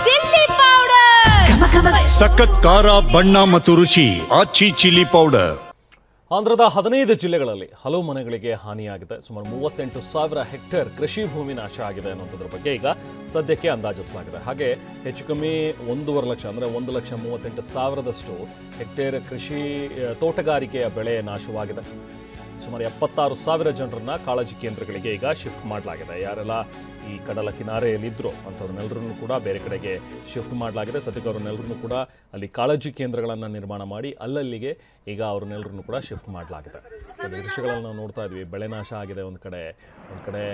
Chilli powder ಸಖತ್ ಖಾರ ಬಣ್ಣ ಮತ್ತು ರುಚಿ ಆಚಿ ಚಿಲ್ಲಿ ಪೌಡರ್. ಆಂಧ್ರದ 15 ಜಿಲ್ಲೆಗಳಲ್ಲಿ ಹಲವು ಮನೆಗಳಿಗೆ ಹಾನಿಯಾಗಿದೆ. ಸುಮಾರು 38,000 ಹೆಕ್ಟೇರ್ ಕೃಷಿ ಭೂಮಿ ನಾಶ ಆಗಿದೆ ಅನ್ನೋದ್ರ ಬಗ್ಗೆ ಈಗ ಸದ್ಯಕ್ಕೆ ಅಂದಾಜಿಸಲಾಗಿದೆ. ಹಾಗೆ ಹೆಚ್ಚು ಕಮ್ಮಿ 1.5 ಲಕ್ಷ ಅಂದರೆ 1,38,000 ಹೆಕ್ಟೇರ್ ಕೃಷಿ ತೋಟಗಾರಿಕೆಯ ಬೆಳೆ ನಾಶವಾಗಿದೆ. ಸುಮಾರು 76,000 ಜನರನ್ನ ಕಾಳಜಿ ಕೇಂದ್ರಗಳಿಗೆ ಈಗ ಶಿಫ್ಟ್ ಮಾಡಲಾಗಿದೆ. ಯಾರೆಲ್ಲ ಈ ಕಡಲ ಕಿನಾರೆಯಲ್ಲಿದ್ದರು ಅಂಥವ್ರನ್ನೆಲ್ಲರನ್ನು ಕೂಡ ಬೇರೆ ಕಡೆಗೆ ಶಿಫ್ಟ್ ಮಾಡಲಾಗಿದೆ. ಸದ್ಯಕ್ಕೆ ಅವ್ರನ್ನೆಲ್ಲರನ್ನು ಕೂಡ ಅಲ್ಲಿ ಕಾಳಜಿ ಕೇಂದ್ರಗಳನ್ನು ನಿರ್ಮಾಣ ಮಾಡಿ ಅಲ್ಲಲ್ಲಿಗೆ ಈಗ ಅವ್ರನ್ನೆಲ್ಲರನ್ನು ಕೂಡ ಶಿಫ್ಟ್ ಮಾಡಲಾಗಿದೆ. ದೃಶ್ಯಗಳನ್ನು ನಾವು ನೋಡ್ತಾ ಇದ್ವಿ. ಬೆಳೆ ನಾಶ ಆಗಿದೆ. ಒಂದು ಕಡೆ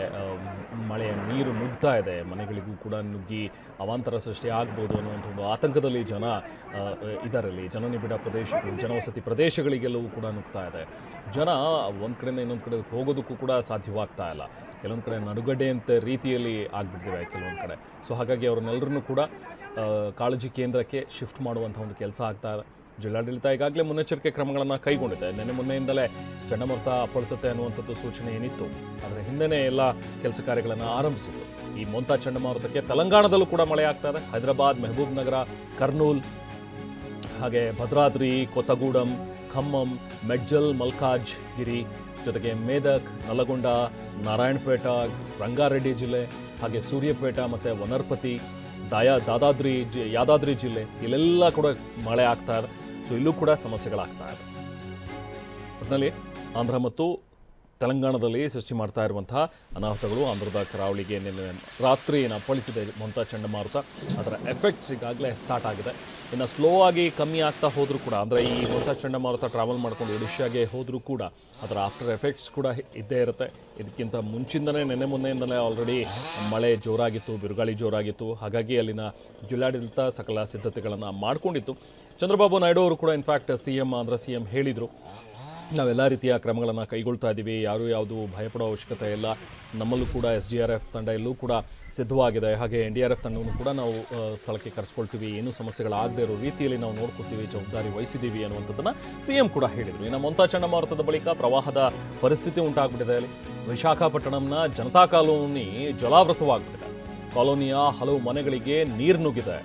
ಮಳೆಯ ನೀರು ನುಗ್ತಾ ಇದೆ. ಮನೆಗಳಿಗೂ ಕೂಡ ನುಗ್ಗಿ ಅವಾಂತರ ಸೃಷ್ಟಿ ಆಗ್ಬೋದು ಅನ್ನುವಂಥ ಒಂದು ಆತಂಕದಲ್ಲಿ ಜನ ಇದರಲ್ಲಿ ಜನನಿಬಿಡ ಪ್ರದೇಶಗಳು ಜನವಸತಿ ಪ್ರದೇಶಗಳಿಗೆಲ್ಲವೂ ಕೂಡ ನುಗ್ತಾ ಇದೆ. ಜನ ಒಂದು ಕಡೆಯಿಂದ ಇನ್ನೊಂದು ಕಡೆ ಹೋಗೋದಕ್ಕೂ ಕೂಡ ಸಾಧ್ಯವಾಗ್ತಾ ಇಲ್ಲ. ಕೆಲವೊಂದು ಕಡೆ ನಡುಗಡ್ಡೆ ಅಂತ ರೀತಿಯಲ್ಲಿ ಆಗಿಬಿಡ್ತಿವೆ ಕೆಲವೊಂದು ಕಡೆ. ಸೊ ಹಾಗಾಗಿ ಅವ್ರನ್ನೆಲ್ಲರನ್ನೂ ಕೂಡ ಕಾಳಜಿ ಕೇಂದ್ರಕ್ಕೆ ಶಿಫ್ಟ್ ಮಾಡುವಂಥ ಒಂದು ಕೆಲಸ ಆಗ್ತಾ ಇದೆ. ಜಿಲ್ಲಾಡಳಿತ ಈಗಾಗಲೇ ಮುನ್ನೆಚ್ಚರಿಕೆ ಕ್ರಮಗಳನ್ನು ಕೈಗೊಂಡಿದೆ. ಮೊನ್ನೆಯಿಂದಲೇ ಚಂಡಮಾರುತ ಅಪ್ಪಳಿಸುತ್ತೆ ಅನ್ನುವಂಥದ್ದು ಸೂಚನೆ ಏನಿತ್ತು, ಅದರ ಹಿಂದೆಯೇ ಎಲ್ಲ ಕೆಲಸ ಕಾರ್ಯಗಳನ್ನು ಆರಂಭಿಸಿತ್ತು. ಈ ಮೊಂತಾ ಚಂಡಮಾರುತಕ್ಕೆ ತೆಲಂಗಾಣದಲ್ಲೂ ಕೂಡ ಮಳೆ ಆಗ್ತಾ ಇದೆ. ಹೈದರಾಬಾದ್, ಮೆಹಬೂಬ್ ನಗರ, ಕರ್ನೂಲ್, ಹಾಗೆ ಭದ್ರಾದ್ರಿ, ಕೊತ್ತಗೂಡಂ, ಖಮ್ಮಂ, ಮೆಡ್ಜಲ್, ಮಲ್ಕಾಜ್ಗಿರಿ, ಜೊತೆಗೆ ಮೇದಕ್, ನಲಗೊಂಡ, ನಾರಾಯಣಪೇಟ, ರಂಗಾರೆಡ್ಡಿ ಜಿಲ್ಲೆ, ಹಾಗೆ ಸೂರ್ಯಪೇಟ ಮತ್ತು ವನರ್ಪತಿ, ಯಾದಾದ್ರಿ ಜಿಲ್ಲೆ ಇಲ್ಲೆಲ್ಲ ಕೂಡ ಮಳೆ ಆಗ್ತಾ ಇದೆ. ಸೊ ಇಲ್ಲೂ ಕೂಡ ಸಮಸ್ಯೆಗಳಾಗ್ತಾ ಇದೆ. ಒಟ್ಟಿನಲ್ಲಿ ಆಂಧ್ರ ಮತ್ತು ತೆಲಂಗಾಣದಲ್ಲಿ ಸೃಷ್ಟಿ ಮಾಡ್ತಾ ಇರುವಂತಹ ಅನಾಹುತಗಳು, ಆಂಧ್ರದ ಕರಾವಳಿಗೆ ನಿನ್ನೆ ರಾತ್ರಿ ಅಪ್ಪಳಿಸಿದೆ ಮೊಂತಾ ಚಂಡಮಾರುತ. ಅದರ ಎಫೆಕ್ಟ್ಸ್ ಈಗಾಗಲೇ ಸ್ಟಾರ್ಟ್ ಆಗಿದೆ. ಇನ್ನು ಸ್ಲೋ ಆಗಿ ಕಮ್ಮಿ ಆಗ್ತಾ ಹೋದರೂ ಕೂಡ, ಅಂದರೆ ಈ ಮೊಂತಾ ಚಂಡಮಾರುತ ಟ್ರಾವೆಲ್ ಮಾಡ್ಕೊಂಡು ಒಡಿಶಾಗೆ ಹೋದರೂ ಕೂಡ ಅದರ ಆಫ್ಟರ್ ಎಫೆಕ್ಟ್ಸ್ ಕೂಡ ಇದ್ದೇ ಇರುತ್ತೆ. ಇದಕ್ಕಿಂತ ಮುಂಚಿಂದನೇ ಮೊನ್ನೆಯಿಂದಲೇ ಆಲ್ರೆಡಿ ಮಳೆ ಜೋರಾಗಿತ್ತು, ಬಿರುಗಾಳಿ ಜೋರಾಗಿತ್ತು. ಹಾಗಾಗಿ ಅಲ್ಲಿನ ಜಿಲ್ಲಾಡಳಿತ ಸಕಲ ಸಿದ್ಧತೆಗಳನ್ನು ಮಾಡಿಕೊಂಡಿತ್ತು. ಚಂದ್ರಬಾಬು ನಾಯ್ಡು ಅವರು ಕೂಡ ಇನ್ಫ್ಯಾಕ್ಟ್ ಆಂಧ್ರ ಸಿ ಎಂ ಹೇಳಿದರು, ನಾವೆಲ್ಲ ರೀತಿಯ ಕ್ರಮಗಳನ್ನು ಕೈಗೊಳ್ತಾ ಇದ್ದೀವಿ, ಯಾವುದು ಭಯಪಡೋ ಅವಶ್ಯಕತೆ ಇಲ್ಲ. ನಮ್ಮಲ್ಲೂ ಕೂಡ SDRF ತಂಡ ಎಲ್ಲೂ ಕೂಡ ಸಿದ್ಧವಾಗಿದೆ. ಹಾಗೆ NDRF ತಂಡವನ್ನು ಕೂಡ ನಾವು ಸ್ಥಳಕ್ಕೆ ಕರೆಸ್ಕೊಳ್ತೀವಿ. ಏನೂ ಸಮಸ್ಯೆಗಳಾಗದೇ ಇರೋ ರೀತಿಯಲ್ಲಿ ನಾವು ನೋಡ್ಕೊಳ್ತೀವಿ, ಜವಾಬ್ದಾರಿ ವಹಿಸಿದ್ದೀವಿ ಅನ್ನುವಂಥದ್ದನ್ನು CM ಕೂಡ ಹೇಳಿದರು. ಇನ್ನು ಮೊಂತಾ ಚಂಡಮಾರುತದ ಬಳಿಕ ಪ್ರವಾಹದ ಪರಿಸ್ಥಿತಿ ಉಂಟಾಗ್ಬಿಟ್ಟಿದೆ. ಅಲ್ಲಿ ವಿಶಾಖಪಟ್ಟಣಂನ ಜನತಾ ಕಾಲೋನಿ ಜಲಾವೃತವಾಗ್ಬಿಟ್ಟಿದೆ. ಕಾಲೋನಿಯ ಹಲವು ಮನೆಗಳಿಗೆ ನೀರು ನುಗ್ಗಿದೆ.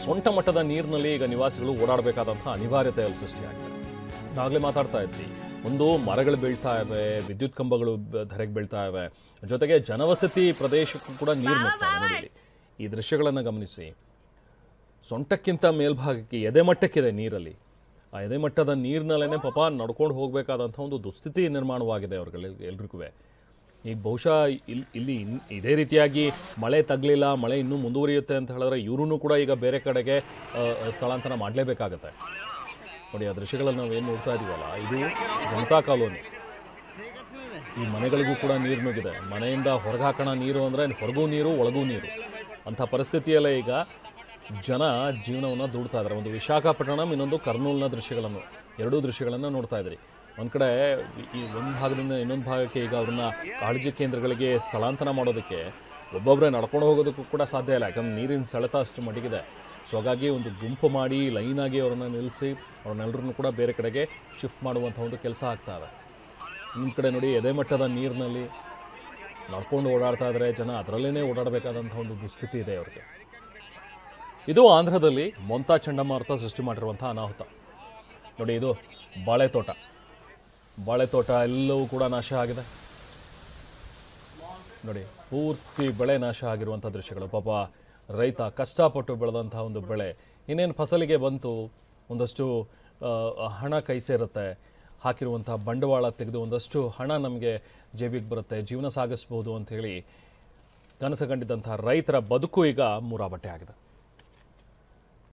ಸೊಂಟ ಮಟ್ಟದ ನೀರಿನಲ್ಲಿ ಈಗ ನಿವಾಸಿಗಳು ಓಡಾಡಬೇಕಾದಂಥ ಅನಿವಾರ್ಯತೆ ಅಲ್ಲಿ ಸೃಷ್ಟಿಯಾಗಿದೆ. ನಾವಾಗಲೇ ಮಾತಾಡ್ತಾ ಇದ್ವಿ, ಒಂದು ಮರಗಳು ಬೀಳ್ತಾ ಇವೆ, ವಿದ್ಯುತ್ ಕಂಬಗಳು ಧರೆಗೆ ಬೀಳ್ತಾ ಇವೆ, ಜೊತೆಗೆ ಜನವಸತಿ ಪ್ರದೇಶಕ್ಕೂ ಕೂಡ ನೀರು ನುಗ್ತಾ ಇದೆ. ನೋಡಿ ಈ ದೃಶ್ಯಗಳನ್ನು ಗಮನಿಸಿ. ಸೊಂಟಕ್ಕಿಂತ ಮೇಲ್ಭಾಗಕ್ಕೆ ಎದೆಮಟ್ಟಕ್ಕಿದೆ ನೀರಲ್ಲಿ. ಆ ಎದೆಮಟ್ಟದ ನೀರಿನಲ್ಲೇ ಪಾಪ ನಡ್ಕೊಂಡು ಹೋಗಬೇಕಾದಂಥ ಒಂದು ದುಸ್ಥಿತಿ ನಿರ್ಮಾಣವಾಗಿದೆ ಅವ್ರಿಗೆ ಎಲ್ರಿಗೂ. ಈಗ ಬಹುಶಃ ಇಲ್ಲಿ ಇದೇ ರೀತಿಯಾಗಿ ಮಳೆ ತಗಲಿಲ್ಲ, ಮಳೆ ಇನ್ನೂ ಮುಂದುವರಿಯುತ್ತೆ ಅಂತ ಹೇಳಿದ್ರೆ ಇವ್ರೂ ಕೂಡ ಈಗ ಬೇರೆ ಕಡೆಗೆ ಸ್ಥಳಾಂತರ ಮಾಡಲೇಬೇಕಾಗತ್ತೆ. ನೋಡಿ ಆ ದೃಶ್ಯಗಳನ್ನು ನಾವು ಏನು ನೋಡ್ತಾ ಇದ್ದೀವಲ್ಲ, ಇದು ಜನತಾ ಕಾಲೋನಿ. ಈ ಮನೆಗಳಿಗೂ ಕೂಡ ನೀರು ನುಗ್ಗಿದೆ. ಮನೆಯಿಂದ ಹೊರಗೆ ಹಾಕೋಣ ನೀರು ಅಂದರೆ ಹೊರಗೂ ನೀರು ಒಳಗೂ ನೀರು ಅಂಥ ಪರಿಸ್ಥಿತಿಯಲ್ಲೇ ಈಗ ಜನ ಜೀವನವನ್ನು ದೂಡ್ತಾ ಇದ್ದಾರೆ. ಒಂದು ವಿಶಾಖಪಟ್ಟಣಂ, ಇನ್ನೊಂದು ಕರ್ನೂಲ್ನ ದೃಶ್ಯಗಳನ್ನು, ಎರಡೂ ದೃಶ್ಯಗಳನ್ನು ನೋಡ್ತಾ ಇದ್ರಿ. ಒಂದು ಕಡೆ ಈ ಒಂದು ಭಾಗದಿಂದ ಇನ್ನೊಂದು ಭಾಗಕ್ಕೆ ಈಗ ಅವ್ರನ್ನ ಕಾಳಜಿ ಕೇಂದ್ರಗಳಿಗೆ ಸ್ಥಳಾಂತರ ಮಾಡೋದಕ್ಕೆ ಒಬ್ಬೊಬ್ಬರೇ ನಡ್ಕೊಂಡು ಹೋಗೋದಕ್ಕೂ ಕೂಡ ಸಾಧ್ಯ ಇಲ್ಲ, ಯಾಕಂದ್ರೆ ನೀರಿನ ಸೆಳೆತ ಅಷ್ಟು ಮಟ್ಟಿಗಿದೆ. ಸೊ ಹಾಗಾಗಿ ಒಂದು ಗುಂಪು ಮಾಡಿ ಲೈನಾಗಿ ಅವ್ರನ್ನ ನಿಲ್ಲಿಸಿ ಅವ್ರನ್ನೆಲ್ಲರನ್ನು ಕೂಡ ಬೇರೆ ಕಡೆಗೆ ಶಿಫ್ಟ್ ಮಾಡುವಂಥ ಒಂದು ಕೆಲಸ ಆಗ್ತಾ ಇದೆ. ಇನ್ನೊಂದು ಕಡೆ ನೋಡಿ, ಎದೆಮಟ್ಟದ ನೀರಿನಲ್ಲಿ ನಡ್ಕೊಂಡು ಓಡಾಡ್ತಾ ಇದ್ದಾರೆ ಜನ. ಅದರಲ್ಲೇ ಓಡಾಡಬೇಕಾದಂಥ ಒಂದು ದುಸ್ಥಿತಿ ಇದೆ ಅವ್ರಿಗೆ. ಇದು ಆಂಧ್ರದಲ್ಲಿ ಮೊಂತಾ ಚಂಡಮಾರುತ ಸೃಷ್ಟಿ ಮಾಡಿರುವಂಥ ಅನಾಹುತ. ನೋಡಿ, ಇದು ಬಾಳೆತೋಟ ಎಲ್ಲವೂ ಕೂಡ ನಾಶ ಆಗಿದೆ. ನೋಡಿ, ಪೂರ್ತಿ ಬೆಳೆ ನಾಶ ಆಗಿರುವಂಥ ದೃಶ್ಯಗಳು. ಪಾಪ ರೈತ ಕಷ್ಟಪಟ್ಟು ಬೆಳೆದಂಥ ಒಂದು ಬೆಳೆ ಇನ್ನೇನು ಫಸಲಿಗೆ ಬಂತು, ಒಂದಷ್ಟು ಹಣ ಕೈ ಸೇರುತ್ತೆ, ಹಾಕಿರುವಂಥ ಬಂಡವಾಳ ತೆಗೆದು ಒಂದಷ್ಟು ಹಣ ನಮಗೆ ಜೇಬಿಗೆ ಬರುತ್ತೆ, ಜೀವನ ಸಾಗಿಸ್ಬೋದು ಅಂಥೇಳಿ ಕನಸು ಕಂಡಿದ್ದಂಥ ರೈತರ ಬದುಕು ಈಗ ಮೂರಾಬಟ್ಟೆ ಆಗಿದೆ.